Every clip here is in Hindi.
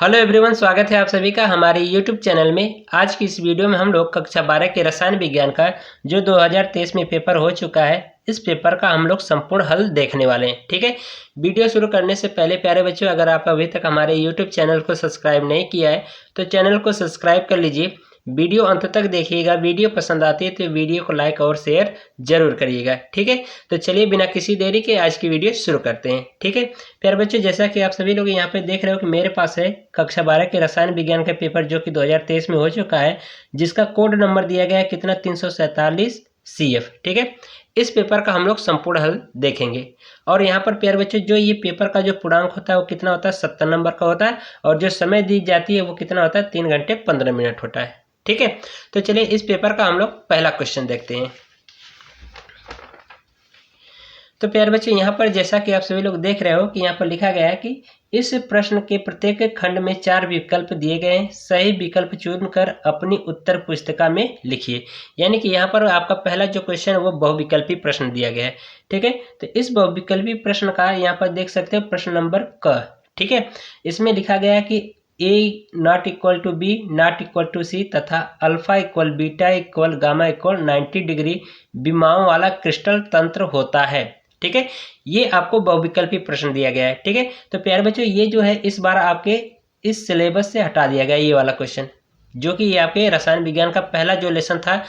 हेलो एवरीवन, स्वागत है आप सभी का हमारे यूट्यूब चैनल में। आज की इस वीडियो में हम लोग कक्षा 12 के रसायन विज्ञान का जो 2023 में पेपर हो चुका है, इस पेपर का हम लोग संपूर्ण हल देखने वाले हैं। ठीक है, वीडियो शुरू करने से पहले प्यारे बच्चों, अगर आप अभी तक हमारे यूट्यूब चैनल को सब्सक्राइब नहीं किया है तो चैनल को सब्सक्राइब कर लीजिए। वीडियो अंत तक देखिएगा। वीडियो पसंद आती है तो वीडियो को लाइक और शेयर जरूर करिएगा। ठीक है, तो चलिए बिना किसी देरी के आज की वीडियो शुरू करते हैं। ठीक है प्यारे बच्चों, जैसा कि आप सभी लोग यहाँ पे देख रहे हो कि मेरे पास है कक्षा 12 के रसायन विज्ञान का पेपर जो कि 2023 में हो चुका है, जिसका कोड नंबर दिया गया है कितना 347 CF। ठीक है, इस पेपर का हम लोग संपूर्ण हल देखेंगे। और यहाँ पर प्यारे बच्चों, जो ये पेपर का जो पूर्णांक होता है वो कितना होता है 70 नंबर का होता है, और जो समय दी जाती है वो कितना होता है 3 घंटे 15 मिनट होता है। ठीक है, तो चलिए इस पेपर का हम लोग पहला क्वेश्चन देखते हैं। तो प्यारे बच्चों, यहाँ पर जैसा कि आप सभी लोग देख रहे हो कि यहाँ पर लिखा गया है कि इस प्रश्न के प्रत्येक खंड में 4 विकल्प दिए गए हैं। सही विकल्प चुनकर अपनी उत्तर पुस्तिका में लिखिए। यानी कि यहाँ पर आपका पहला जो क्वेश्चन है वो बहुविकल्पी प्रश्न दिया गया है। ठीक है, तो इस बहुविकल्पी प्रश्न का यहाँ पर देख सकते हो प्रश्न नंबर क। ठीक है, इसमें लिखा गया है कि A not equal to B not equal to C तथा alpha equal beta equal gamma equal 90 degree विमाओं वाला क्रिस्टल तंत्र होता है। ठीक है, ये आपको बहुविकल्पी प्रश्न दिया गया है। ठीक है, तो प्यारे बच्चों, ये जो है इस बार आपके इस सिलेबस से हटा दिया गया ये वाला क्वेश्चन, जो कि ये आपके रसायन विज्ञान का पहला जो लेसन था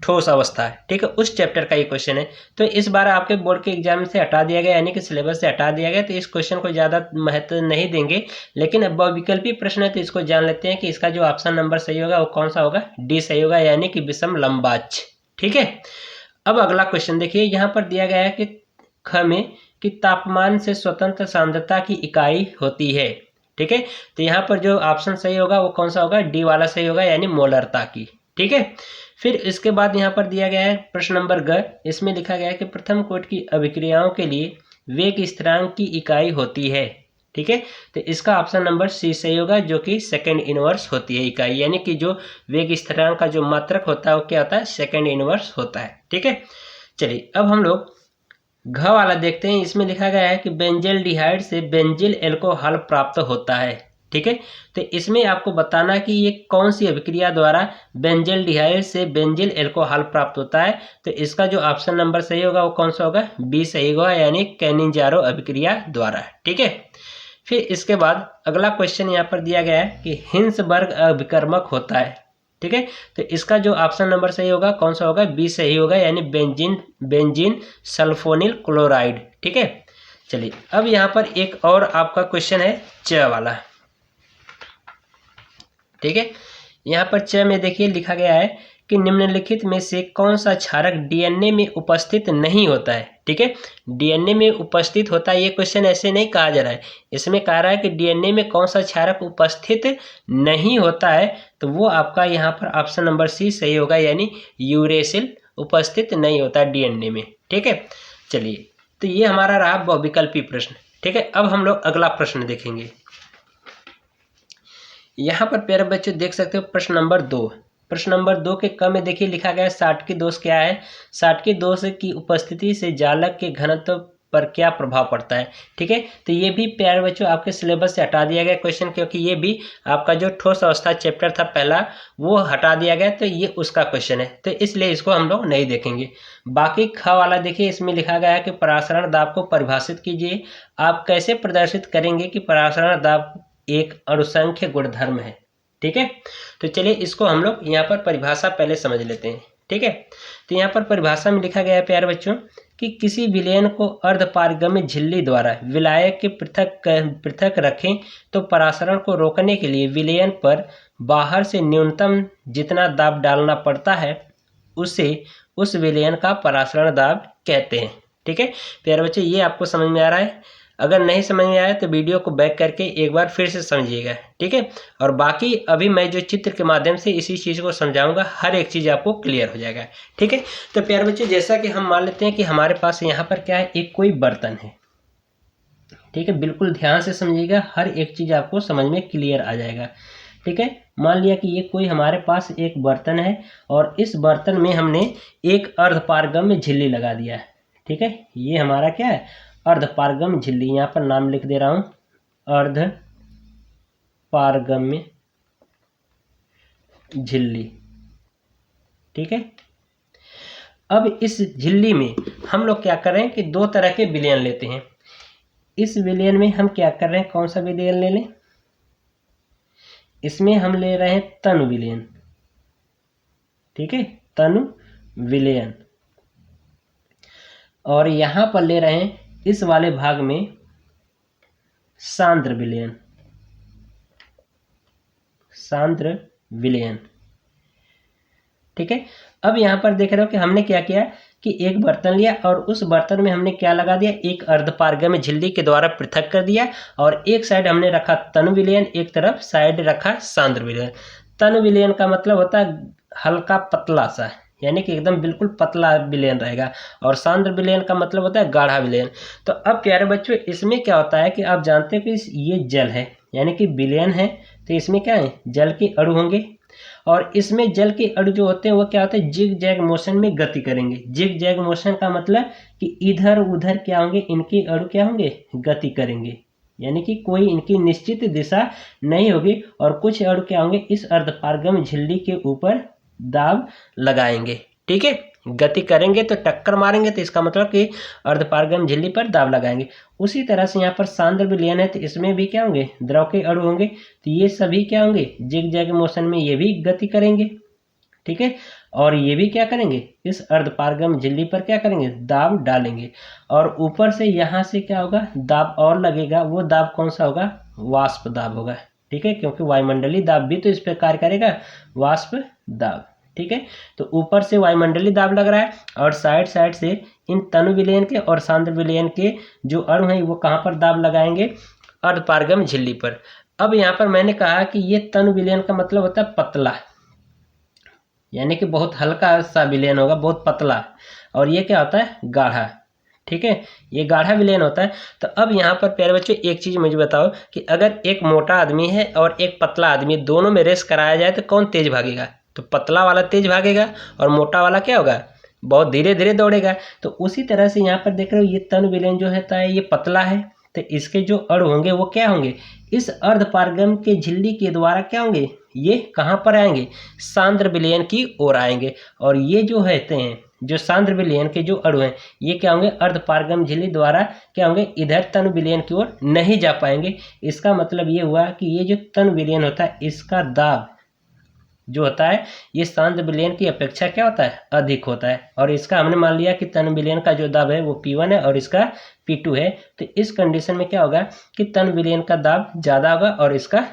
ठोस अवस्था है। ठीक है, उस चैप्टर का ये क्वेश्चन है। तो इस बार आपके बोर्ड के एग्जाम से हटा दिया गया, यानी कि सिलेबस से हटा दिया गया। तो इस क्वेश्चन को ज़्यादा महत्व नहीं देंगे, लेकिन अब बहुविकल्पी प्रश्न है तो इसको जान लेते हैं कि इसका जो ऑप्शन नंबर सही होगा वो कौन सा होगा, डी सही होगा, यानी कि विषम लंबाक्ष। ठीक है, अब अगला क्वेश्चन देखिए। यहाँ पर दिया गया है कि ख में कि तापमान से स्वतंत्र सांद्रता की इकाई होती है। ठीक है, तो यहाँ पर जो ऑप्शन सही होगा वो कौन सा होगा, डी वाला सही होगा, यानी मोलरता की। ठीक है, फिर इसके बाद यहाँ पर दिया गया है प्रश्न नंबर ग। इसमें लिखा गया है कि प्रथम कोटि की अभिक्रियाओं के लिए वेग स्थिरांक की इकाई होती है। ठीक है, तो इसका ऑप्शन नंबर सी सही होगा, जो कि सेकंड इनवर्स होती है इकाई, यानी कि जो वेग स्थिरांक का जो मात्रक होता है वो क्या होता है, सेकंड इनवर्स होता है। ठीक है, चलिए अब हम लोग घ वाला देखते हैं। इसमें लिखा गया है कि बेंजल डिहाइड से बेंजिल एल्कोहल प्राप्त होता है। ठीक है, तो इसमें आपको बताना कि ये कौन सी अभिक्रिया द्वारा बेंजल डिहाइड से बेंजिल एल्कोहल प्राप्त होता है। तो इसका जो ऑप्शन नंबर सही होगा वो कौन सा होगा, बी सही होगा, यानी कैनिंजारो अभिक्रिया द्वारा। ठीक है, फिर इसके बाद अगला क्वेश्चन यहाँ पर दिया गया है कि हिंसबर्ग अभिकर्मक होता है। ठीक है, तो इसका जो ऑप्शन नंबर सही होगा कौन सा होगा, बी सही होगा, यानी बेंजीन सल्फोनिल क्लोराइड। ठीक है, चलिए अब यहाँ पर एक और आपका क्वेश्चन है च वाला। ठीक है, यहाँ पर च में देखिए लिखा गया है कि निम्नलिखित में से कौन सा क्षारक डीएनए में उपस्थित नहीं होता है। ठीक है, डीएनए में उपस्थित होता है, ये क्वेश्चन ऐसे नहीं कहा जा रहा है। इसमें कहा रहा है कि डीएनए में कौन सा क्षारक उपस्थित नहीं होता है, तो वो आपका यहाँ पर ऑप्शन नंबर सी सही होगा, यानी यूरेसिल उपस्थित नहीं होता है डीएनए में। ठीक है, चलिए तो ये हमारा रहा बहुविकल्पी प्रश्न। ठीक है, अब हम लोग अगला प्रश्न देखेंगे। यहाँ पर प्यारे बच्चों देख सकते हो प्रश्न नंबर 2। प्रश्न नंबर 2 के क में देखिए लिखा गया है साटकी दोष क्या है। साटकी दोष की उपस्थिति से जालक के घनत्व पर क्या प्रभाव पड़ता है। ठीक है, तो ये भी प्यारे बच्चों आपके सिलेबस से हटा दिया गया क्वेश्चन, क्योंकि ये भी आपका जो ठोस अवस्था चैप्टर था पहला वो हटा दिया गया, तो ये उसका क्वेश्चन है, तो इसलिए इसको हम लोग नहीं देखेंगे। बाकी ख वाला देखिए, इसमें लिखा गया है कि परासरण दाब को परिभाषित कीजिए। आप कैसे प्रदर्शित करेंगे कि परासरण दाब एक अणुसंख्य गुणधर्म है। ठीक है, तो चलिए इसको हम लोग यहाँ पर परिभाषा पहले समझ लेते हैं। ठीक है, तो यहाँ पर परिभाषा में लिखा गया है प्यारे बच्चों कि किसी विलयन को अर्धपारगम्य झिल्ली द्वारा विलायक के पृथक रखें तो परासरण को रोकने के लिए विलयन पर बाहर से न्यूनतम जितना दाब डालना पड़ता है उसे उस विलयन का परासरण दाब कहते हैं। ठीक है प्यारे बच्चों, ये आपको समझ में आ रहा है। अगर नहीं समझ में आया तो वीडियो को बैक करके एक बार फिर से समझिएगा। ठीक है, और बाकी अभी मैं जो चित्र के माध्यम से इसी चीज़ को समझाऊंगा, हर एक चीज़ आपको क्लियर हो जाएगा। ठीक है, तो प्यारे बच्चों जैसा कि हम मान लेते हैं कि हमारे पास यहाँ पर क्या है, एक कोई बर्तन है। ठीक है, बिल्कुल ध्यान से समझिएगा, हर एक चीज़ आपको समझ में क्लियर आ जाएगा। ठीक है, मान लिया कि ये कोई हमारे पास एक बर्तन है और इस बर्तन में हमने एक अर्धपारगम्य झिल्ली लगा दिया है। ठीक है, ये हमारा क्या है, अर्धपारगम्य झिल्ली। यहाँ पर नाम लिख दे रहा हूँ, अर्ध पारगम्य झिल्ली। ठीक है, अब इस झिल्ली में हम लोग क्या कर रहे हैं कि दो तरह के विलयन लेते हैं। इस विलयन में हम क्या कर रहे हैं, कौन सा विलयन ले लें, इसमें हम ले रहे हैं तनु विलयन। ठीक है, तनु विलयन। और यहां पर ले रहे हैं इस वाले भाग में सांद्र विलयन। सांद्र विलयन। ठीक है, अब यहां पर देख रहे हो कि हमने क्या किया कि एक बर्तन लिया और उस बर्तन में हमने क्या लगा दिया, एक अर्धपारगम्य झिल्ली के द्वारा पृथक कर दिया और एक साइड हमने रखा तनु विलयन, एक तरफ साइड रखा सांद्र विलयन। तनु विलयन का मतलब होता है हल्का पतला सा, यानी कि एकदम बिल्कुल पतला विलयन रहेगा, और सांद्र विलयन का मतलब होता है गाढ़ा विलयन। तो अब प्यारे बच्चों, इसमें क्या होता है कि आप जानते हो कि ये जल है, यानी कि विलयन है, तो इसमें क्या है, जल के अणु होंगे, और इसमें जल के अणु जो होते हैं वो क्या होते हैं, जिग जैग मोशन में गति करेंगे। जिग जैग मोशन का मतलब कि इधर उधर क्या होंगे, इनके अणु क्या होंगे, गति करेंगे, यानी कि कोई इनकी निश्चित दिशा नहीं होगी, और कुछ अणु क्या होंगे, इस अर्धपारगम्य झिल्ली के ऊपर दाब लगाएंगे। ठीक है, गति करेंगे तो टक्कर मारेंगे, तो इसका मतलब कि अर्धपारगम्य झिल्ली पर दाब लगाएंगे। उसी तरह से यहाँ पर सांद्र विलयन है, तो इसमें भी क्या होंगे, द्रव के अणु होंगे, तो ये सभी क्या होंगे, जिग जैग मोशन में ये भी गति करेंगे। ठीक है, और ये भी क्या करेंगे, इस अर्धपारगम्य झिल्ली पर क्या करेंगे, दाब डालेंगे, और ऊपर से यहाँ से क्या होगा, दाब और लगेगा। वो दाब कौन सा होगा, वाष्प दाब होगा। ठीक है, क्योंकि वायुमंडलीय दाब भी तो इस पर कार्य करेगा, वाष्प दाब। ठीक है, तो ऊपर से वायुमंडलीय दाब लग रहा है, और साइड साइड से इन तनु विलयन के और सांद्र विलयन के जो अणु हैं वो कहाँ पर दाब लगाएंगे, अर्धपारगम्य झिल्ली पर। अब यहाँ पर मैंने कहा कि ये तनु विलयन का मतलब होता है पतला, यानी कि बहुत हल्का सा विलयन होगा, बहुत पतला, और ये क्या होता है, गाढ़ा। ठीक है, ये गाढ़ा विलयन होता है। तो अब यहाँ पर प्यारे बच्चों एक चीज़ मुझे बताओ कि अगर एक मोटा आदमी है और एक पतला आदमी, दोनों में रेस कराया जाए तो कौन तेज भागेगा, तो पतला वाला तेज भागेगा, और मोटा वाला क्या होगा, बहुत धीरे धीरे दौड़ेगा। तो उसी तरह से यहाँ पर देख रहे हो ये तनु विलयन जो है ये पतला है, तो इसके जो अणु होंगे वो क्या होंगे, इस अर्धपारगम्य के झिल्ली के द्वारा क्या होंगे, ये कहाँ पर आएंगे, सांद्र विलयन की ओर आएंगे। और ये जो रहते हैं, जो सांद्र विलयन के जो अणु हैं, ये क्या होंगे, अर्धपारगम्य झिल्ली द्वारा क्या होंगे, इधर तनु विलयन की ओर नहीं जा पाएंगे। इसका मतलब ये हुआ कि ये जो तनु विलयन होता है इसका दाब जो होता है ये सांद्र विलयन की अपेक्षा क्या होता है, अधिक होता है। और इसका हमने मान लिया कि तनु विलयन का जो दाब है वो P1 है और इसका P2 है। तो इस कंडीशन में क्या होगा कि तनु विलयन का दाब ज़्यादा होगा और इसका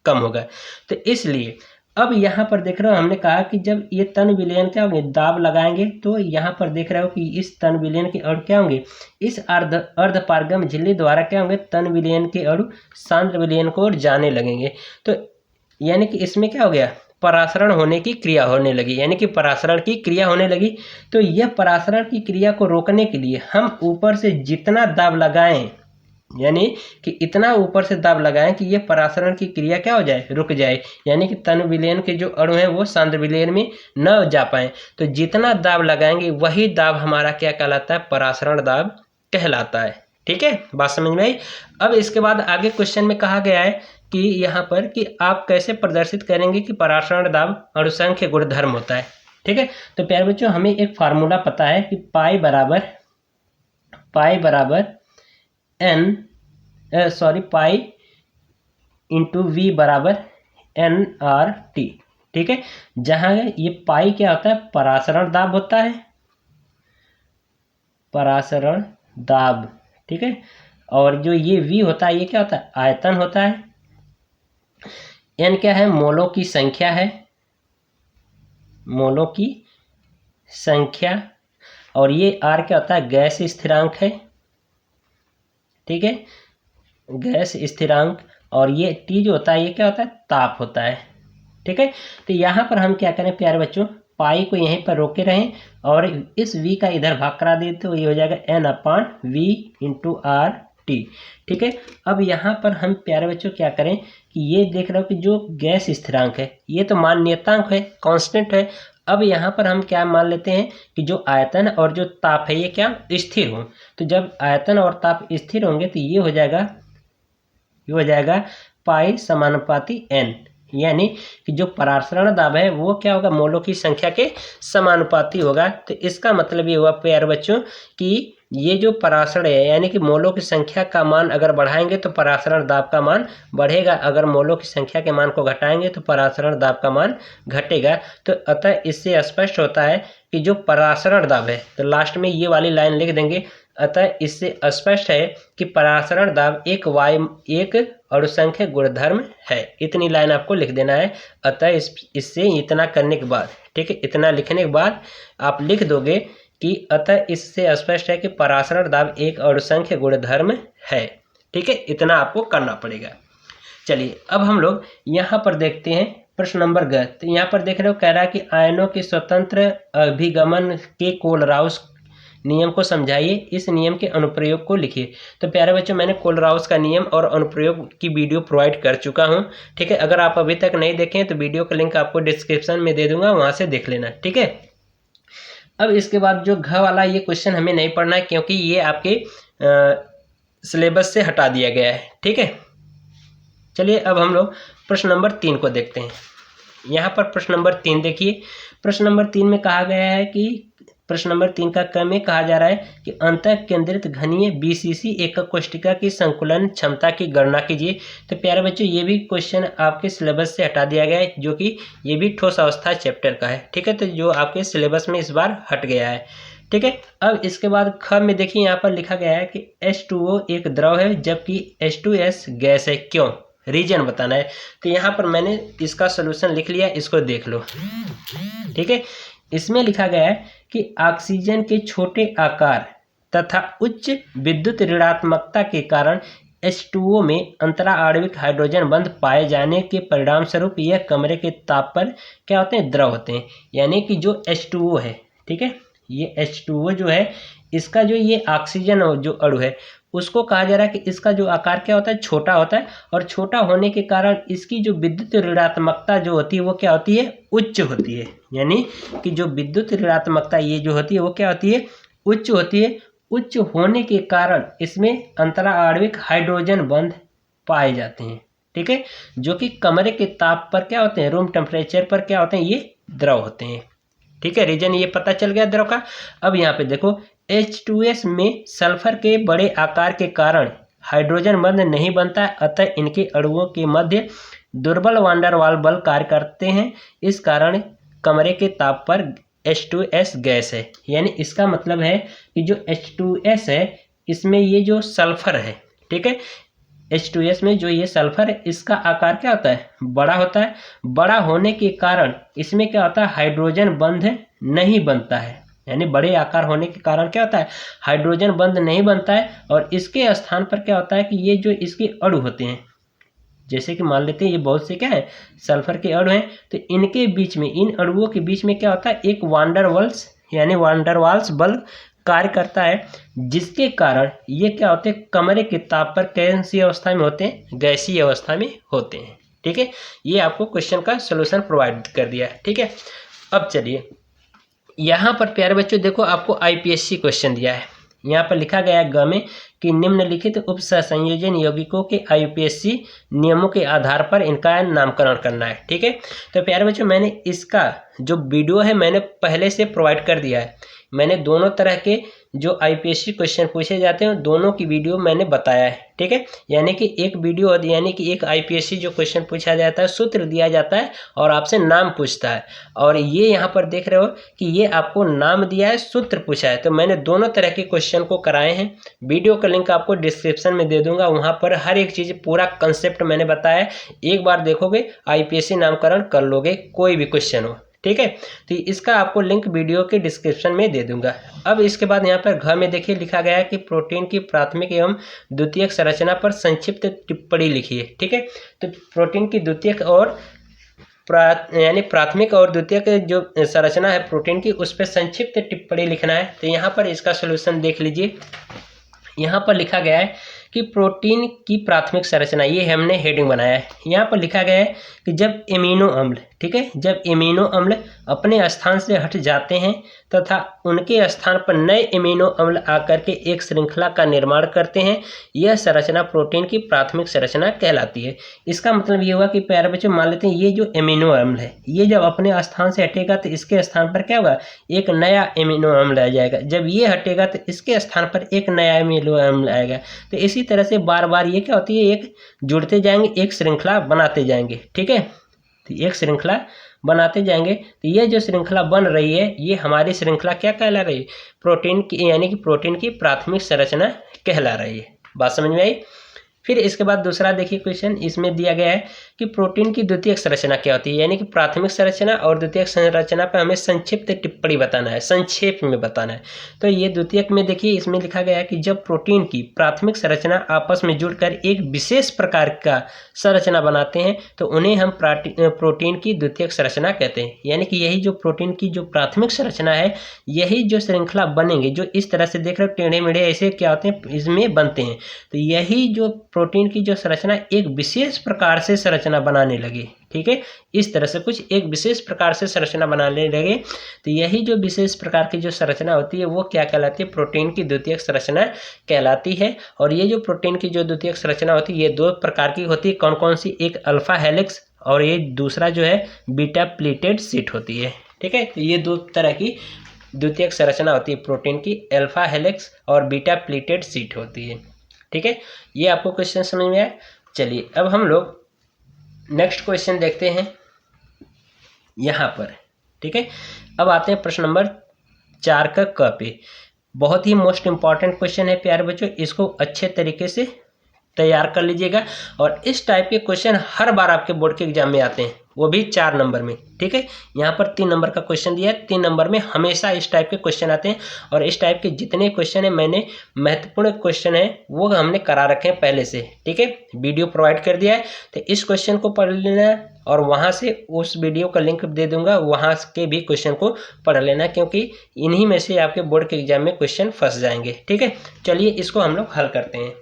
कम होगा। तो इसलिए अब यहाँ पर देख रहे हो, हमने कहा कि जब ये तनु विलयन क्या होंगे, दाब लगाएंगे, तो यहाँ पर देख रहे हो कि इस तनु विलयन के अणु क्या होंगे, इस अर्धपारगम्य झिल्ली द्वारा क्या होंगे, तनु विलयन के अणु सांद्र विलयन को ओर जाने लगेंगे। तो यानी कि इसमें क्या हो गया, परासरण होने की क्रिया होने लगी, यानी कि परासरण की क्रिया होने लगी। तो यह परासरण की क्रिया को रोकने के लिए हम ऊपर से जितना दाब लगाएं, यानी कि इतना ऊपर से दाब लगाएं कि ये परासरण की क्रिया क्या हो जाए, रुक जाए, यानी कि तनु विलयन के जो अणु हैं वो सांद्र विलयन में न जा पाए। तो जितना दाब लगाएंगे वही दाब हमारा क्या कहलाता है, परासरण दाब कहलाता है। ठीक है, बात समझ में आई। अब इसके बाद आगे क्वेश्चन में कहा गया है कि यहाँ पर कि आप कैसे प्रदर्शित करेंगे कि परासरण दाब अणुसंख्य गुणधर्म होता है। ठीक है, तो प्यारे बच्चों हमें एक फार्मूला पता है कि पाई इंटू वी बराबर NRT। ठीक है, जहाँ ये पाई क्या होता है, परासरण दाब होता है, परासरण दाब। ठीक है, और जो ये V होता है ये क्या होता है, आयतन होता है। N क्या है, मोलों की संख्या है, मोलों की संख्या। और ये R क्या होता है, गैस स्थिरांक है। ठीक है, गैस स्थिरांक। और ये T जो होता है ये क्या होता है, ताप होता है। ठीक है, तो यहाँ पर हम क्या करें प्यारे बच्चों, पाई को यहीं पर रोके रहें और इस V का इधर भाग करा देते तो ये हो जाएगा N/V इंटू RT। ठीक है, अब यहाँ पर हम प्यारे बच्चों क्या करें कि ये देख रहे हो कि जो गैस स्थिरांक है ये तो मान्यतांक है, कांस्टेंट है। अब यहाँ पर हम क्या मान लेते हैं कि जो आयतन और जो ताप है ये क्या स्थिर हो। तो जब आयतन और ताप स्थिर होंगे तो ये हो जाएगा पाई समानुपाती n, यानी कि जो परासरण दाब है वो क्या होगा, मोलों की संख्या के समानुपाती होगा। तो इसका मतलब ये हुआ प्यारे बच्चों कि ये जो परासरण है यानी कि मोलों की संख्या का मान अगर बढ़ाएंगे तो परासरण दाब का मान बढ़ेगा, अगर मोलों की संख्या के मान को घटाएंगे तो परासरण दाब का मान घटेगा। तो अतः इससे स्पष्ट होता है कि जो परासरण दाब है, तो लास्ट में ये वाली लाइन लिख देंगे, अतः इससे स्पष्ट है कि परासरण दाब एक अणुसंख्य गुणधर्म है। इतनी लाइन आपको लिख देना है। अतः इससे इतना करने के बाद, ठीक है, इतना लिखने के बाद आप लिख दोगे कि अतः इससे स्पष्ट है कि परासरण दाब एक अणुसंख्य गुणधर्म है। ठीक है, इतना आपको करना पड़ेगा। चलिए अब हम लोग यहाँ पर देखते हैं प्रश्न नंबर ग। तो यहाँ पर देख रहे हो, कह रहा है कि आयनों के स्वतंत्र अभिगमन के कोलराउस नियम को समझाइए, इस नियम के अनुप्रयोग को लिखिए। तो प्यारे बच्चों, मैंने कोलराउस का नियम और अनुप्रयोग की वीडियो प्रोवाइड कर चुका हूँ। ठीक है, अगर आप अभी तक नहीं देखें तो वीडियो का लिंक आपको डिस्क्रिप्शन में दे दूंगा, वहाँ से देख लेना। ठीक है, अब इसके बाद जो घ वाला ये क्वेश्चन हमें नहीं पढ़ना है क्योंकि ये आपके सिलेबस से हटा दिया गया है। ठीक है, चलिए अब हम लोग प्रश्न नंबर 3 को देखते हैं। यहाँ पर प्रश्न नंबर 3 देखिए। प्रश्न नंबर 3 में कहा गया है कि प्रश्न नंबर 3 का क में कहा जा रहा है कि अंतः केंद्रित घनीय बीसीसी एकक कोष्ठिका की संकुलन क्षमता की गणना कीजिए। तो प्यारे बच्चों, ये भी क्वेश्चन आपके सिलेबस से हटा दिया गया है, जो कि ये भी ठोस अवस्था चैप्टर का है। ठीक है, तो जो आपके सिलेबस में इस बार हट गया है। ठीक है, अब इसके बाद ख में देखिए, यहाँ पर लिखा गया है कि H2O एक द्रव है जबकि H2S गैस है, क्यों, रीजन बताना है। तो यहाँ पर मैंने इसका सोल्यूशन लिख लिया, इसको देख लो। ठीक है, इसमें लिखा गया है कि ऑक्सीजन के छोटे आकार तथा उच्च विद्युत ऋणात्मकता के कारण H2O में अंतरा आणविक हाइड्रोजन बंध पाए जाने के परिणाम स्वरूप यह कमरे के ताप पर क्या होते हैं, द्रव होते हैं। यानी कि जो H2O है, ठीक है, ये H2O जो है, इसका जो ये ऑक्सीजन जो अणु है उसको कहा जा रहा है कि इसका जो आकार क्या होता है, छोटा होता है, और छोटा होने के कारण इसकी जो विद्युत ऋणात्मकता जो होती है वो क्या होती है, उच्च होती है। यानी कि जो विद्युत ऋणात्मकता ये जो होती है वो क्या होती है, उच्च होती है। उच्च होने के कारण इसमें अंतरा आणविक हाइड्रोजन बंध पाए जाते हैं। ठीक है, जो कि कमरे के ताप पर क्या होते हैं, रूम टेम्परेचर पर क्या होते हैं, ये द्रव होते हैं। ठीक है, रीजन ये पता चल गया द्रव का। अब यहाँ पे देखो, H2S में सल्फर के बड़े आकार के कारण हाइड्रोजन बंध नहीं बनता है, अतः इनके अणुओं के मध्य दुर्बल वांडर वाल बल कार्य करते हैं। इस कारण कमरे के ताप पर H2S गैस है। यानी इसका मतलब है कि जो H2S है इसमें ये जो सल्फर है, ठीक है, H2S में जो ये सल्फर है इसका आकार क्या होता है, बड़ा होता है। बड़ा होने के कारण इसमें क्या होता है, हाइड्रोजन बंध नहीं बनता है। यानी बड़े आकार होने के कारण क्या होता है, हाइड्रोजन बंध नहीं बनता है, और इसके स्थान पर क्या होता है कि ये जो इसके अणु होते हैं, जैसे कि मान लेते हैं ये बहुत से क्या है, सल्फर के अणु हैं, तो इनके बीच में, इन अणुओं के बीच में क्या होता है, एक वांडरवाल्स यानी वांडरवाल्स बल कार्य करता है, जिसके कारण ये क्या होते हैं, कमरे के ताप पर कौन सी अवस्था में होते हैं, गैसीय अवस्था में होते हैं। ठीक है, ये आपको क्वेश्चन का सलूशन प्रोवाइड कर दिया है। ठीक है, अब चलिए यहाँ पर प्यारे बच्चों देखो, आपको IPSC क्वेश्चन दिया है। यहाँ पर लिखा गया है ग में कि निम्नलिखित उप सहसंयोजन यौगिकों के IPSC नियमों के आधार पर इनका नामकरण करना है। ठीक है, तो प्यारे बच्चों, मैंने इसका जो वीडियो है मैंने पहले से प्रोवाइड कर दिया है। मैंने दोनों तरह के जो IPSC क्वेश्चन पूछे जाते हैं दोनों की वीडियो मैंने बताया है। ठीक है, यानी कि एक वीडियो, यानी कि एक IPSC जो क्वेश्चन पूछा जाता है, सूत्र दिया जाता है और आपसे नाम पूछता है, और ये यहाँ पर देख रहे हो कि ये आपको नाम दिया है, सूत्र पूछा है। तो मैंने दोनों तरह के क्वेश्चन को कराए हैं। वीडियो का लिंक आपको डिस्क्रिप्शन में दे दूंगा, वहाँ पर हर एक चीज़ पूरा कंसेप्ट मैंने बताया है। एक बार देखोगे IPSC नामकरण कर लोगे, कोई भी क्वेश्चन हो। ठीक है, तो इसका आपको लिंक वीडियो के डिस्क्रिप्शन में दे दूंगा। अब इसके बाद यहाँ पर घ में देखिए लिखा गया है कि प्रोटीन की प्राथमिक एवं द्वितीयक संरचना पर संक्षिप्त टिप्पणी लिखिए। ठीक है, तो प्रोटीन की द्वितीयक और यानी प्राथमिक और द्वितीयक जो संरचना है प्रोटीन की, उस पर संक्षिप्त टिप्पणी लिखना है। तो यहाँ पर इसका सोल्यूशन देख लीजिए। यहाँ पर लिखा गया है कि प्रोटीन की प्राथमिक संरचना, ये हमने हेडिंग बनाया है। यहाँ पर लिखा गया है कि जब एमिनो अम्ल, ठीक है, जब एमिनो अम्ल अपने स्थान से हट जाते हैं तथा उनके स्थान पर नए एमिनो अम्ल आकर के एक श्रृंखला का निर्माण करते हैं, यह संरचना प्रोटीन की प्राथमिक संरचना कहलाती है। इसका मतलब ये हुआ कि प्यारे बच्चों, मान लेते हैं ये जो एमिनो अम्ल है ये जब अपने स्थान से हटेगा तो इसके स्थान पर क्या होगा, एक नया एमिनो अम्ल आ जाएगा। जब ये हटेगा तो इसके स्थान पर एक नया एमिनो अम्ल आएगा। तो इसी तरह से बार बार ये क्या होती है, एक जुड़ते जाएंगे, एक श्रृंखला बनाते जाएंगे। ठीक है, तो एक श्रृंखला बनाते जाएंगे। तो ये जो श्रृंखला बन रही है ये हमारी श्रृंखला क्या कहला रही है, प्रोटीन की, यानी कि प्रोटीन की प्राथमिक संरचना कहला रही है। बात समझ में आई। फिर इसके बाद दूसरा देखिए क्वेश्चन, इसमें दिया गया है कि प्रोटीन की द्वितीयक संरचना क्या होती है, यानी कि प्राथमिक संरचना और द्वितीयक संरचना पर हमें संक्षिप्त टिप्पणी बताना है, संक्षेप में बताना है। तो ये द्वितीयक में देखिए इसमें लिखा गया है कि जब प्रोटीन की प्राथमिक संरचना आपस में जुड़कर एक विशेष प्रकार का संरचना बनाते हैं तो उन्हें हम प्रोटीन की द्वितीयक संरचना कहते हैं। यानी कि यही जो प्रोटीन की जो प्राथमिक संरचना है, यही जो श्रृंखला बनेंगे, जो इस तरह से देख रहे हो टेढ़े मेढ़े ऐसे क्या होते हैं इसमें बनते हैं, तो यही जो प्रोटीन की जो संरचना एक विशेष प्रकार से संरचना बनाने लगे। ठीक है, इस तरह से कुछ एक विशेष प्रकार से संरचना बनाने लगे, तो यही जो विशेष प्रकार की जो संरचना होती है वो क्या कहलाती है, प्रोटीन की द्वितीयक संरचना कहलाती है। और ये जो प्रोटीन की जो द्वितीयक संरचना होती है ये दो प्रकार की होती है। कौन कौन सी, एक अल्फा हेलिक्स और ये दूसरा जो है बीटा प्लीटेड शीट होती है। ठीक है, तो ये दो तरह की द्वितीयक संरचना होती है प्रोटीन की, अल्फा हेलिक्स और बीटा प्लीटेड शीट होती है। ठीक है, ये आपको क्वेश्चन समझ में आया। चलिए अब हम लोग नेक्स्ट क्वेश्चन देखते हैं यहाँ पर। ठीक है, अब आते हैं प्रश्न नंबर 4 का क पे। बहुत ही मोस्ट इंपॉर्टेंट क्वेश्चन है प्यारे बच्चों, इसको अच्छे तरीके से तैयार कर लीजिएगा। और इस टाइप के क्वेश्चन हर बार आपके बोर्ड के एग्जाम में आते हैं, वो भी 4 नंबर में। ठीक है, यहाँ पर 3 नंबर का क्वेश्चन दिया है, 3 नंबर में हमेशा इस टाइप के क्वेश्चन आते हैं। और इस टाइप के जितने क्वेश्चन है, मैंने महत्वपूर्ण क्वेश्चन है वो हमने करा रखे हैं पहले से। ठीक है, वीडियो प्रोवाइड कर दिया है, तो इस क्वेश्चन को पढ़ लेना है और वहाँ से उस वीडियो का लिंक दे दूंगा, वहाँ के भी क्वेश्चन को पढ़ लेना, क्योंकि इन्हीं में से आपके बोर्ड के एग्जाम में क्वेश्चन फंस जाएंगे। ठीक है, चलिए इसको हम लोग हल करते हैं।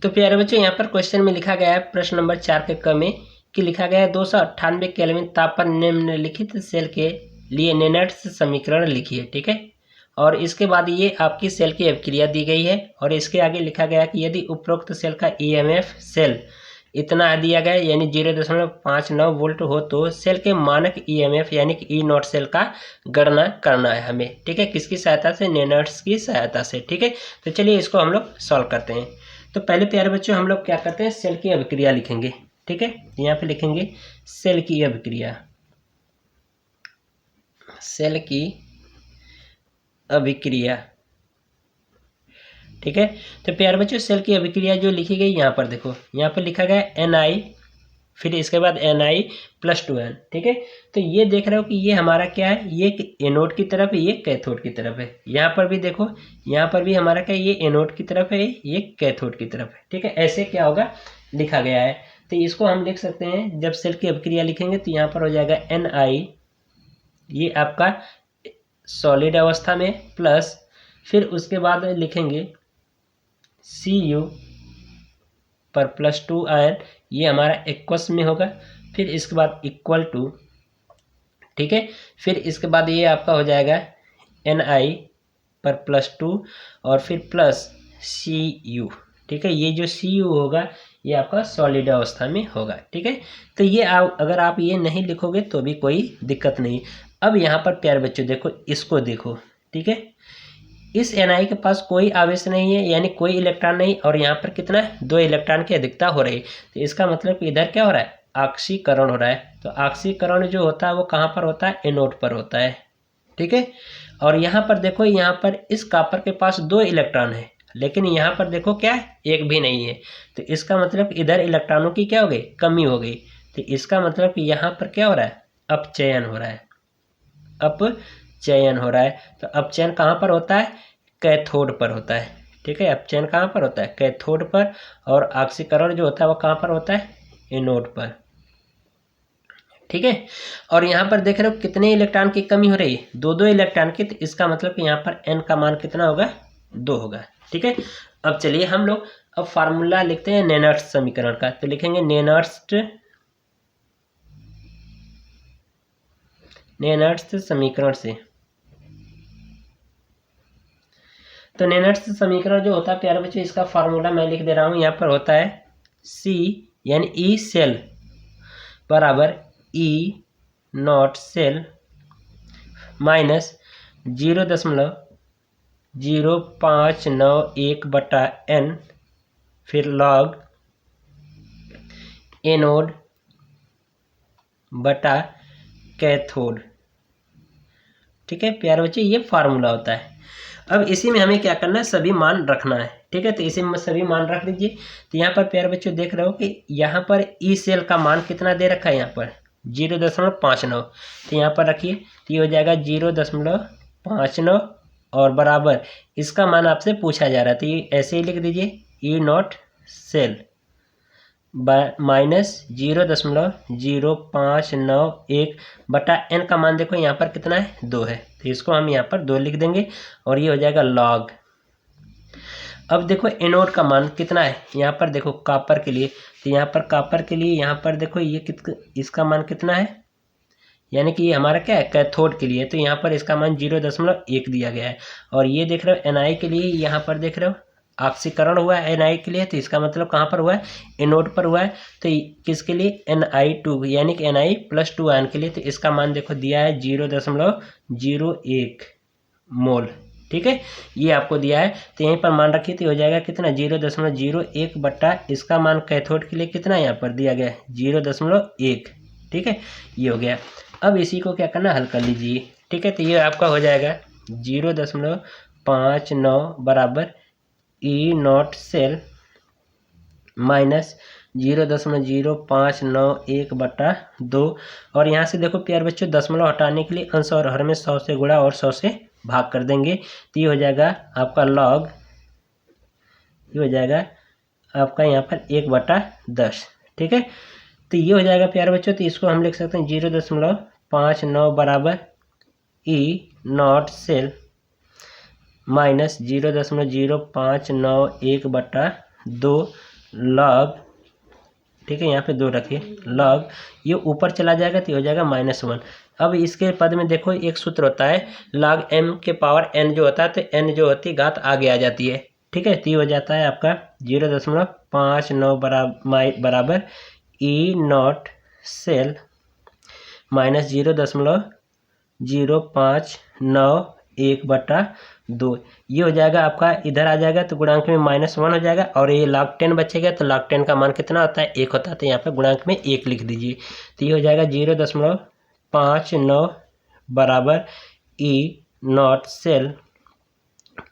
तो प्यारे बच्चों, यहाँ पर क्वेश्चन में लिखा गया है प्रश्न नंबर 4 के क में कि लिखा गया है 298 केल्विन ताप पर निम्नलिखित सेल के लिए नेनट्स समीकरण लिखिए। ठीक है, और इसके बाद ये आपकी सेल की अभिक्रिया दी गई है। और इसके आगे लिखा गया है कि यदि उपरोक्त सेल का ईएमएफ सेल इतना दिया गया यानी 0.59 वोल्ट हो तो सेल के मानक ईएमएफ यानी कि ई नॉट सेल का गणना करना है हमें। ठीक है, किसकी सहायता से, नेनट्स की सहायता से। ठीक है, तो चलिए इसको हम लोग सॉल्व करते हैं। तो पहले प्यारे बच्चों हम लोग क्या करते हैं, सेल की अभिक्रिया लिखेंगे। ठीक है, यहाँ पे लिखेंगे सेल की अभिक्रिया, सेल की अभिक्रिया। ठीक है, तो प्यारे बच्चों सेल की अभिक्रिया जो लिखी गई यहाँ पर देखो, यहाँ पर लिखा गया Na, फिर इसके बाद Na+2N। ठीक है, तो ये देख रहे हो कि ये हमारा क्या है, ये एनोड की तरफ है, ये कैथोड की तरफ है। यहाँ पर भी देखो, यहाँ पर भी हमारा क्या है, ये एनोड की तरफ है, ये कैथोड की तरफ है। ठीक है, ऐसे क्या होगा लिखा गया है। तो इसको हम लिख सकते हैं, जब सेल की अभिक्रिया लिखेंगे तो यहाँ पर हो जाएगा Na, ये आपका सॉलिड अवस्था में, प्लस फिर उसके बाद लिखेंगे Cu पर +2 आयन, ये हमारा एक्वस में होगा। फिर इसके बाद इक्वल टू, ठीक है, फिर इसके बाद ये आपका हो जाएगा Ni पर +2 और फिर प्लस Cu। ठीक है, ये जो Cu होगा ये आपका सॉलिड अवस्था में होगा। ठीक है, तो ये अगर आप ये नहीं लिखोगे तो भी कोई दिक्कत नहीं। अब यहाँ पर प्यारे बच्चों देखो, इसको देखो। ठीक है, इस Na के पास कोई आवेश नहीं है, यानी कोई इलेक्ट्रॉन नहीं, और यहाँ पर कितना है, 2 इलेक्ट्रॉन की अधिकता हो रही है। तो इसका मतलब कि इधर क्या हो रहा है, ऑक्सीकरण हो रहा है। तो ऑक्सीकरण जो होता है वो कहाँ पर होता है, एनोड पर होता है। ठीक है, और यहाँ पर देखो, यहाँ पर इस कॉपर के पास 2 इलेक्ट्रॉन है, लेकिन यहाँ पर देखो क्या है, एक भी नहीं है। तो इसका मतलब इधर इलेक्ट्रॉनों की क्या हो गई, कमी हो गई। तो इसका मतलब कि यहाँ पर क्या हो रहा है, अपचयन हो रहा है, अपचयन हो रहा है। तो अपचयन कहाँ पर होता है, कैथोड पर होता है। ठीक है, अपचयन कहाँ पर होता है, कैथोड पर, और ऑक्सीकरण जो होता है वो कहाँ पर होता है, एनोड पर। ठीक है, और यहाँ पर देख रहे हो कितने इलेक्ट्रॉन की कमी हो रही है, 2 इलेक्ट्रॉन की। तो इसका मतलब कि यहाँ पर n का मान कितना होगा, 2 होगा। ठीक है, अब चलिए हम लोग अब फार्मूला लिखते हैं नेनट्स समीकरण का। तो लिखेंगे नेनट्स नेनर्स समीकरण से। तो नेनर्स समीकरण जो होता है प्यारे बच्चों, इसका फार्मूला मैं लिख दे रहा हूँ। यहाँ पर होता है C यानी ई सेल बराबर ई नॉट सेल माइनस 0.0591 फिर लॉग एनोड बटा कैथोड। ठीक है प्यारे बच्चे, ये फार्मूला होता है। अब इसी में हमें क्या करना है, सभी मान रखना है। ठीक है, तो इसी में सभी मान रख लीजिए। तो यहाँ पर प्यारे बच्चों देख रहे हो कि यहाँ पर ई सेल का मान कितना दे रखा है, यहाँ पर 0.59। तो यहाँ पर रखिए, तो ये हो जाएगा 0.59 और बराबर इसका मान आपसे पूछा जा रहा है, तो ये ऐसे ही लिख दीजिए ई नॉट सेल माइनस 0.0591 बटा एन का मान देखो यहाँ पर कितना है, 2 है, तो इसको हम यहाँ पर 2 लिख देंगे और ये हो जाएगा लॉग। अब देखो एनोड का मान कितना है, यहाँ पर देखो कॉपर के लिए, तो यहाँ पर कॉपर के लिए यहाँ पर देखो ये इसका मान कितना है, यानी कि ये हमारा क्या है कैथोड के लिए, तो यहाँ पर इसका मान 0.1 दिया गया है। और ये देख रहे हो एनआई के लिए, यहाँ पर देख रहे हो ऑक्सीकरण हुआ है एनआई के लिए, तो इसका मतलब कहाँ पर हुआ है, एनोड पर हुआ है। तो किसके लिए, NI2 यानी कि Na+2 आयन के लिए, तो इसका मान देखो दिया है 0.01 मोल। ठीक है, ये आपको दिया है, तो यहीं पर मान रखिए, तो हो जाएगा कितना 0.01 बटा इसका मान कैथोड के लिए कितना यहाँ पर दिया गया है 0.1। ठीक है, ये हो गया। अब इसी को क्या करना, हल कर लीजिए। ठीक है, तो ये आपका हो जाएगा 0.59 बराबर ई नॉट सेल माइनस 0.0591 बटा 2। और यहाँ से देखो प्यारे बच्चों दशमलव हटाने के लिए अंश और हर में 100 से गुणा और 100 से भाग कर देंगे, तो ये हो जाएगा आपका लॉग, ये हो जाएगा आपका यहाँ पर 1/10। ठीक है, तो ये हो जाएगा प्यारे बच्चों, तो इसको हम लिख सकते हैं 0.59 बराबर ई नॉट सेल माइनस 0.0591 बटा 2 लॉग। ठीक है, यहाँ पे 2 रखिए लॉग, ये ऊपर चला जाएगा तो हो जाएगा -1। अब इसके पद में देखो एक सूत्र होता है log m के पावर n जो होता है, तो n जो होती है घात आगे आ जाती है। ठीक है, तो ये हो जाता है आपका 0.59 बराबर ई नॉट सेल माइनस 0.0591 बटा 2। ये हो जाएगा आपका, इधर आ जाएगा तो गुणांक में -1 हो जाएगा, और ये log 10 बचेगा, तो log 10 का मान कितना होता है, 1 होता है, तो यहाँ पे गुणांक में 1 लिख दीजिए। तो ये हो जाएगा 0.59 बराबर ई नॉट सेल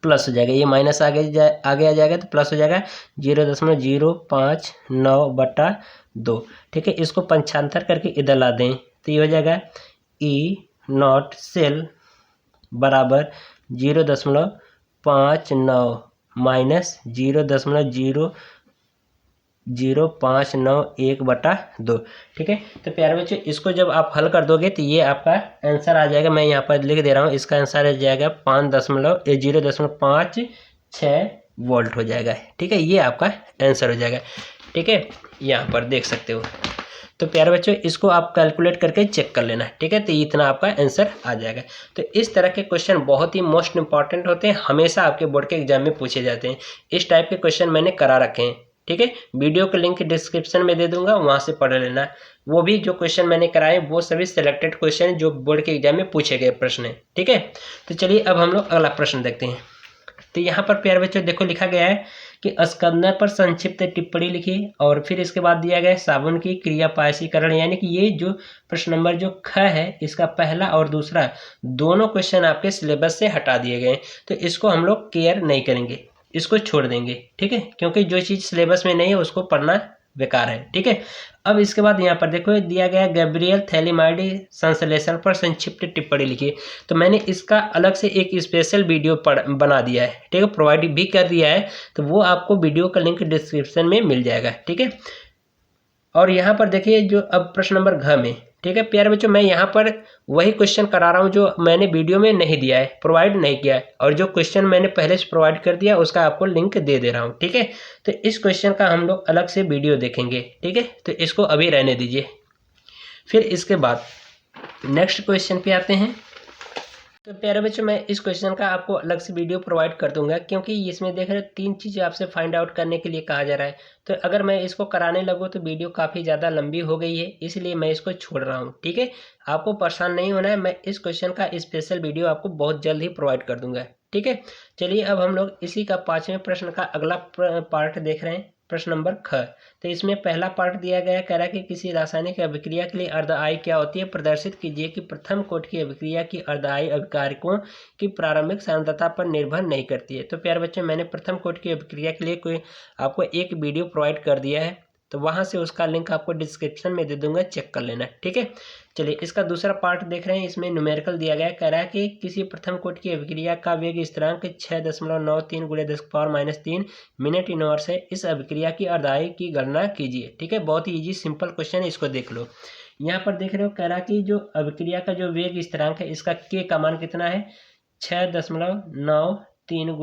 प्लस हो जाएगा, ये माइनस आगे आ जाएगा तो प्लस हो जाएगा 0.059 बटा 2। ठीक है, इसको पंचांतर करके इधर ला दें, तो ये हो जाएगा ई नॉट सेल बराबर 0.59 माइनस 0.0591 बटा 2। ठीक है, तो प्यारे बच्चों इसको जब आप हल कर दोगे तो ये आपका आंसर आ जाएगा, मैं यहाँ पर लिख दे रहा हूँ, इसका आंसर आ जाएगा 0.56 वोल्ट हो जाएगा। ठीक है, ये आपका आंसर हो जाएगा। ठीक है, यहाँ पर देख सकते हो। तो प्यारे बच्चों इसको आप कैलकुलेट करके चेक कर लेना। ठीक है, तो इतना आपका आंसर आ जाएगा। तो इस तरह के क्वेश्चन बहुत ही मोस्ट इंपॉर्टेंट होते हैं, हमेशा आपके बोर्ड के एग्जाम में पूछे जाते हैं। इस टाइप के क्वेश्चन मैंने करा रखे हैं। ठीक है, वीडियो का लिंक डिस्क्रिप्शन में दे दूंगा, वहां से पढ़ लेना। वो भी जो क्वेश्चन मैंने कराए वो सभी सिलेक्टेड क्वेश्चन जो बोर्ड के एग्जाम में पूछे गए प्रश्न है। ठीक है, तो चलिए अब हम लोग अगला प्रश्न देखते हैं। तो यहाँ पर प्यारे बच्चों देखो लिखा गया है कि स्कंदर पर संक्षिप्त टिप्पणी लिखी, और फिर इसके बाद दिया गया साबुन की क्रियापायसीकरण, यानी कि ये जो प्रश्न नंबर जो ख है इसका पहला और दूसरा दोनों क्वेश्चन आपके सिलेबस से हटा दिए गए, तो इसको हम लोग केयर नहीं करेंगे, इसको छोड़ देंगे। ठीक है, क्योंकि जो चीज़ सिलेबस में नहीं है उसको पढ़ना बेकार है। ठीक है, अब इसके बाद यहाँ पर देखो दिया गया गैब्रियल थैलीमाइडी संश्लेषण पर संक्षिप्त टिप्पणी लिखी, तो मैंने इसका अलग से एक स्पेशल वीडियो बना दिया है। ठीक है, प्रोवाइड भी कर दिया है, तो वो आपको वीडियो का लिंक डिस्क्रिप्शन में मिल जाएगा। ठीक है, और यहाँ पर देखिए जो अब प्रश्न नंबर घ में, ठीक है प्यारे बच्चों, मैं यहाँ पर वही क्वेश्चन करा रहा हूँ जो मैंने वीडियो में नहीं दिया है, प्रोवाइड नहीं किया है, और जो क्वेश्चन मैंने पहले से प्रोवाइड कर दिया उसका आपको लिंक दे दे रहा हूँ। ठीक है, तो इस क्वेश्चन का हम लोग अलग से वीडियो देखेंगे। ठीक है, तो इसको अभी रहने दीजिए। फिर इसके बाद नेक्स्ट क्वेश्चन पे आते हैं। तो प्यारे बच्चों, मैं इस क्वेश्चन का आपको अलग से वीडियो प्रोवाइड कर दूंगा, क्योंकि इसमें देख रहे हो 3 चीज़ें आपसे फाइंड आउट करने के लिए कहा जा रहा है। तो अगर मैं इसको कराने लगूँ तो वीडियो काफ़ी ज़्यादा लंबी हो गई है, इसलिए मैं इसको छोड़ रहा हूँ। ठीक है, आपको परेशान नहीं होना है, मैं इस क्वेश्चन का स्पेशल वीडियो आपको बहुत जल्द ही प्रोवाइड कर दूंगा। ठीक है, चलिए अब हम लोग इसी का 5वें प्रश्न का अगला पार्ट देख रहे हैं। प्रश्न नंबर ख। तो इसमें पहला पार्ट दिया गया है, कह रहा है कि किसी रासायनिक अभिक्रिया के लिए अर्धआयी क्या होती है, प्रदर्शित कीजिए कि प्रथम कोट की अभिक्रिया की अर्धआयी अभिकारकों की प्रारंभिक सांद्रता पर निर्भर नहीं करती है। तो प्यारे बच्चों, मैंने प्रथम कोट की अभिक्रिया के लिए कोई आपको एक वीडियो प्रोवाइड कर दिया है, तो वहां से उसका लिंक आपको डिस्क्रिप्शन में दे दूंगा, चेक कर लेना। ठीक है, चलिए इसका दूसरा पार्ट देख रहे हैं। इसमें न्यूमेरिकल दिया गया है, कह रहा है कि किसी प्रथम कोट की अभिक्रिया का वेग स्थिरांक 6.93 × 10⁻³ मिनट इनवर्स है। इस अभिक्रिया की अर्धआयी की गणना कीजिए। ठीक है, बहुत ही ईजी सिंपल क्वेश्चन है, इसको देख लो। यहाँ पर देख रहे हो, कह रहा है कि जो अभिक्रिया का जो वेग स्थिरांक है, इसका के का मान कितना है, 6.93 ×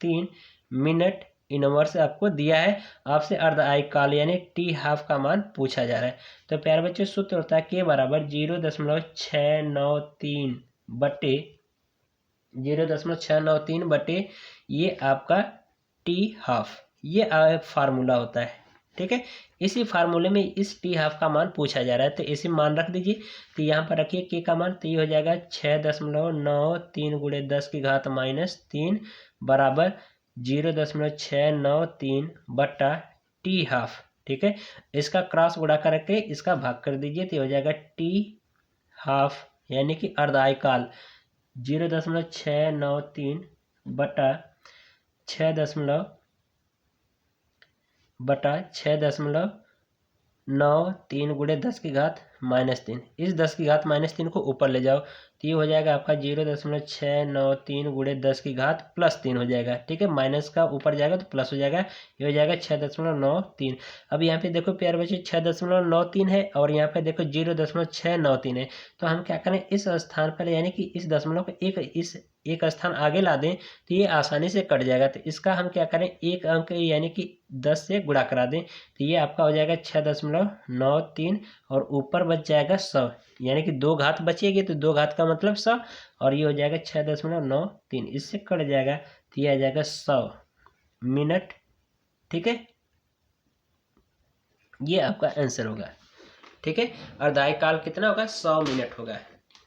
10⁻³ मिनट इनवर्स आपको दिया है। आपसे अर्धआयी काल यानी टी हाफ का मान पूछा जा रहा है। तो प्यारे बच्चों, सूत्र होता है के बराबर 0.693 बटे 0.693 बटे ये आपका टी हाफ, ये फार्मूला होता है। ठीक है, इसी फार्मूले में इस टी हाफ का मान पूछा जा रहा है, तो इसे मान रख दीजिए। तो यहाँ पर रखिए के का मान, तो ये हो जाएगा 6.93 × 10⁻³ बराबर 0.693 बटा टी हाफ। ठीक है, इसका क्रॉस गुणा करके इसका भाग कर दीजिए, तो हो जाएगा टी हाफ यानी कि अर्धआयी काल 0.693 बटा 6.93 × 10⁻³ इस 10⁻³ को ऊपर ले जाओ, तो ये हो जाएगा आपका 0.693 × 10⁻³ हो जाएगा। ठीक है, माइनस का ऊपर जाएगा तो प्लस हो जाएगा, ये हो जाएगा 6.93। अब यहाँ पे देखो प्यारे बच्चे 6.93 है और यहाँ पे देखो 0.693 है, तो हम क्या करें, इस स्थान पर यानी कि इस दशमलव को एक स्थान आगे ला दें, तो ये आसानी से कट जाएगा। तो इसका हम क्या करें, एक अंक यानी कि 10 से गुणा करा दें, तो ये आपका हो जाएगा 6.93 और ऊपर बच जाएगा 100, यानी कि 2 घात बचेगी, तो 2 घात का मतलब 100 और ये हो जाएगा 6.93, इससे कट जाएगा, तो ये आ जाएगा 100 मिनट। ठीक है, ये आपका आंसर होगा। ठीक है, अर्धआयी काल कितना होगा, 100 मिनट होगा।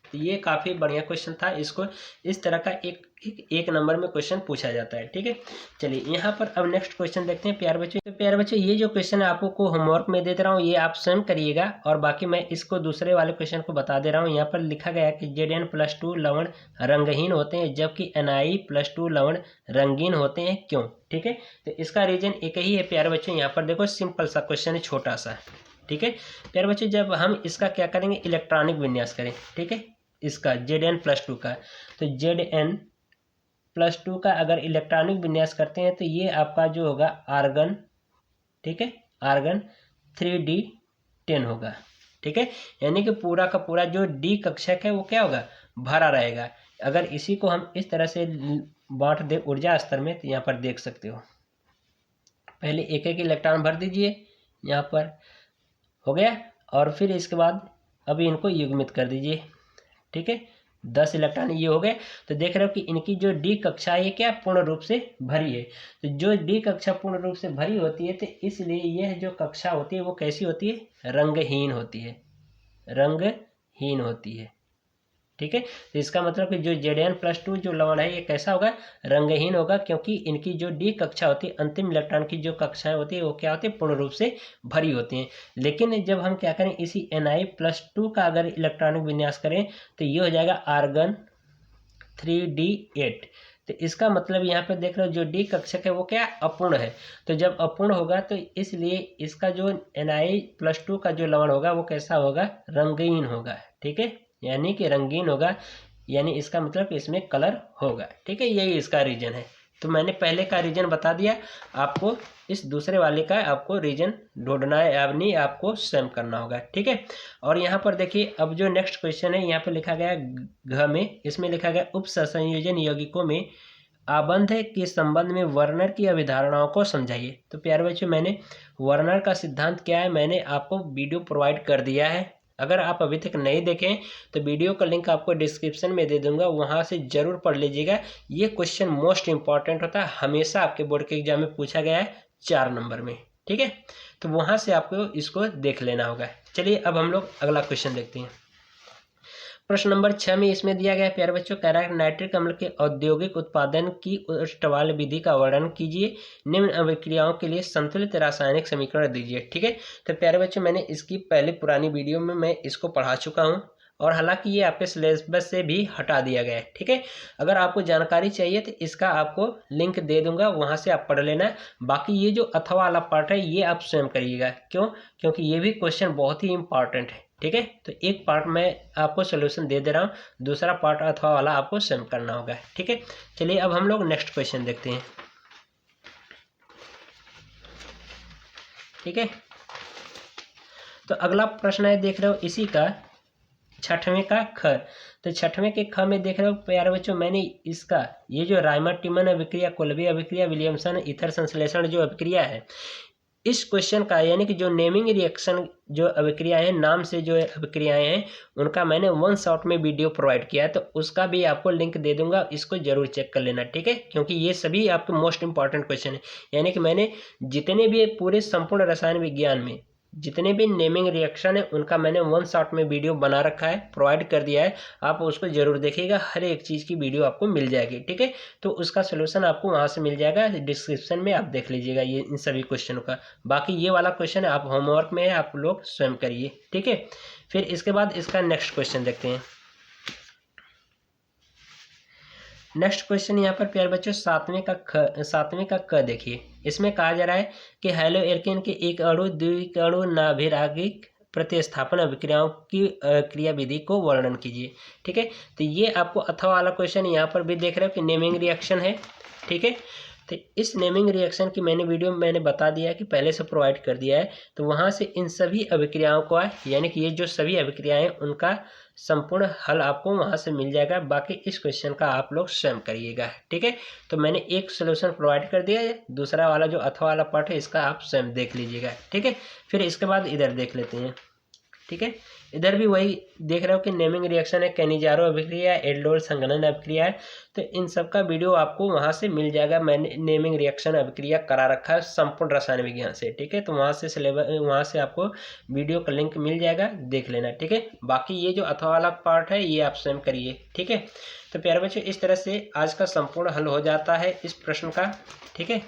तो ये काफ़ी बढ़िया क्वेश्चन था, इसको इस तरह का एक नंबर में क्वेश्चन पूछा जाता है। ठीक है, चलिए यहाँ पर अब नेक्स्ट क्वेश्चन देखते हैं प्यारे बच्चों। तो प्यारे बच्चों, ये जो क्वेश्चन है आपको होमवर्क में दे रहा हूँ, ये आप स्वयं करिएगा, और बाकी मैं इसको दूसरे वाले क्वेश्चन को बता दे रहा हूँ। यहाँ पर लिखा गया है कि Zn+2 लवण रंगहीन होते हैं जबकि Ni+2 लवण रंगीन होते हैं, क्यों। ठीक है, तो इसका रीजन एक ही है प्यारे बच्चों। यहाँ पर देखो सिंपल सा क्वेश्चन है, छोटा सा। ठीक है प्यारे बच्चों, जब हम इसका क्या करेंगे, इलेक्ट्रॉनिक विन्यास करें। ठीक है, इसका Zn+2 का, तो Zn+2 का अगर इलेक्ट्रॉनिक विन्यास करते हैं तो ये आपका जो होगा आर्गन, ठीक है, आर्गन 3d10 होगा। ठीक है, यानी कि पूरा का पूरा जो डी कक्षक है वो क्या होगा, भरा रहेगा। अगर इसी को हम इस तरह से बांट दे ऊर्जा स्तर में, तो यहाँ पर देख सकते हो, पहले एक एक इलेक्ट्रॉन भर दीजिए, यहाँ पर हो गया, और फिर इसके बाद अभी इनको युग्मित कर दीजिए। ठीक है, 10 इलेक्ट्रॉन ये हो गए। तो देख रहे हो कि इनकी जो डी कक्षा ये क्या पूर्ण रूप से भरी है। तो जो डी कक्षा पूर्ण रूप से भरी होती है, तो इसलिए यह जो कक्षा होती है वो कैसी होती है, रंगहीन होती है, रंगहीन होती है। ठीक है, तो इसका मतलब कि जो Zn+2 जो लवण है ये कैसा होगा, रंगहीन होगा, क्योंकि इनकी जो डी कक्षा होती है, अंतिम इलेक्ट्रॉन की जो कक्षाएं होती है वो क्या होती है, पूर्ण रूप से भरी होती हैं। लेकिन जब हम क्या करें, इसी Ni+2 का अगर इलेक्ट्रॉनिक विन्यास करें, तो ये हो जाएगा आर्गन 3d8। तो इसका मतलब यहाँ पे देख रहे हो जो डी कक्षक है वो क्या अपूर्ण है। तो जब अपूर्ण होगा तो इसलिए इसका जो Ni+2 का जो लवण होगा वो कैसा होगा, रंगीन होगा। ठीक है, यानी कि रंगीन होगा, यानी इसका मतलब कि इसमें कलर होगा। ठीक है, यही इसका रीजन है। तो मैंने पहले का रीजन बता दिया, आपको इस दूसरे वाले का आपको रीजन ढूंढना है, अब नहीं आपको स्वयं करना होगा। ठीक है, और यहाँ पर देखिए अब जो नेक्स्ट क्वेश्चन है, यहाँ पर लिखा गया घ में, इसमें लिखा गया उप संयोजन यौगिकों में आबंध के संबंध में वर्नर की अवधारणाओं को समझाइए। तो प्यारे बच्चों, मैंने वर्नर का सिद्धांत क्या है मैंने आपको वीडियो प्रोवाइड कर दिया है, अगर आप अभी तक नहीं देखें तो वीडियो का लिंक आपको डिस्क्रिप्शन में दे दूंगा, वहाँ से ज़रूर पढ़ लीजिएगा। ये क्वेश्चन मोस्ट इंपॉर्टेंट होता है, हमेशा आपके बोर्ड के एग्जाम में पूछा गया है 4 नंबर में, ठीक है। तो वहाँ से आपको इसको देख लेना होगा। चलिए अब हम लोग अगला क्वेश्चन देखते हैं। प्रश्न नंबर 6 में इसमें दिया गया है प्यारे बच्चों, कह रहा है नाइट्रिक अम्ल के औद्योगिक उत्पादन की उष्टवाल विधि का वर्णन कीजिए, निम्न अभिक्रियाओं के लिए संतुलित रासायनिक समीकरण दीजिए, ठीक है। तो प्यारे बच्चों, मैंने इसकी पहले पुरानी वीडियो में मैं इसको पढ़ा चुका हूँ और हालांकि ये आपके सिलेबस से भी हटा दिया गया है, ठीक है। अगर आपको जानकारी चाहिए तो इसका आपको लिंक दे दूंगा, वहां से आप पढ़ लेना। बाकी ये जो अथवा वाला पार्ट है ये आप स्वयं करिएगा, क्यों? क्योंकि ये भी क्वेश्चन बहुत ही इंपॉर्टेंट है, ठीक है। तो एक पार्ट मैं आपको सोल्यूशन दे रहा हूँ, दूसरा पार्ट अथवा वाला आपको स्वयं करना होगा, ठीक है। चलिए अब हम लोग नेक्स्ट क्वेश्चन देखते हैं, ठीक है। तो अगला प्रश्न है, देख रहे हो इसी का 6वें का ख। तो 6वें के ख में देख रहे हो प्यारे बच्चों, मैंने इसका ये जो राइमर टिमन अभिक्रिया, कोल्बे अभिक्रिया, विलियमसन ईथर संश्लेषण जो अभिक्रिया है, इस क्वेश्चन का यानी कि जो नेमिंग रिएक्शन जो अभिक्रिया है, नाम से जो अभिक्रियाएं हैं, उनका मैंने 1 शॉट में वीडियो प्रोवाइड किया है, तो उसका भी आपको लिंक दे दूंगा, इसको जरूर चेक कर लेना, ठीक है। क्योंकि ये सभी आपके मोस्ट इंपॉर्टेंट क्वेश्चन है, यानी कि मैंने जितने भी पूरे संपूर्ण रसायन विज्ञान में जितने भी नेमिंग रिएक्शन है उनका मैंने 1 शॉट में वीडियो बना रखा है, प्रोवाइड कर दिया है। आप उसको जरूर देखिएगा, हर एक चीज़ की वीडियो आपको मिल जाएगी, ठीक है। तो उसका सोल्यूशन आपको वहाँ से मिल जाएगा, डिस्क्रिप्शन में आप देख लीजिएगा ये इन सभी क्वेश्चनों का। बाकी ये वाला क्वेश्चन आप होमवर्क में है, आप लोग स्वयं करिए, ठीक है। फिर इसके बाद इसका नेक्स्ट क्वेश्चन देखते हैं। नेक्स्ट क्वेश्चन यहाँ पर प्यारे बच्चों 7वें का क देखिए। इसमें कहा जा रहा है कि हैलो एल्केन के एक अणु द्वितीयक अणु नाभिरागिक प्रतिस्थापन अभिक्रियाओं की क्रिया विधि को वर्णन कीजिए, ठीक है। तो ये आपको अथवा वाला क्वेश्चन यहाँ पर भी देख रहे हो कि नेमिंग रिएक्शन है, ठीक है। तो इस नेमिंग रिएक्शन की मैंने बता दिया है कि पहले से प्रोवाइड कर दिया है। तो वहाँ से इन सभी अभिक्रियाओं को यानी कि ये जो सभी अभिक्रियाएं उनका संपूर्ण हल आपको वहाँ से मिल जाएगा। बाकी इस क्वेश्चन का आप लोग स्वयं करिएगा, ठीक है। तो मैंने एक सोल्यूशन प्रोवाइड कर दिया है, दूसरा वाला जो अथवा वाला पार्ट है इसका आप स्वयं देख लीजिएगा, ठीक है। फिर इसके बाद इधर देख लेते हैं, ठीक है। इधर भी वही देख रहे हो कि नेमिंग रिएक्शन है, कैनिजारो अभिक्रिया, एल्डोल संघनन अभिक्रिया है। तो इन सब का वीडियो आपको वहाँ से मिल जाएगा। मैंने नेमिंग रिएक्शन अभिक्रिया करा रखा है संपूर्ण रसायन विज्ञान से, ठीक है। तो वहाँ से आपको वीडियो का लिंक मिल जाएगा, देख लेना, ठीक है। बाकी ये जो अथवा वाला पार्ट है ये आप स्वयं करिए, ठीक है। तो प्यारे बच्चों, इस तरह से आज का संपूर्ण हल हो जाता है इस प्रश्न का, ठीक है।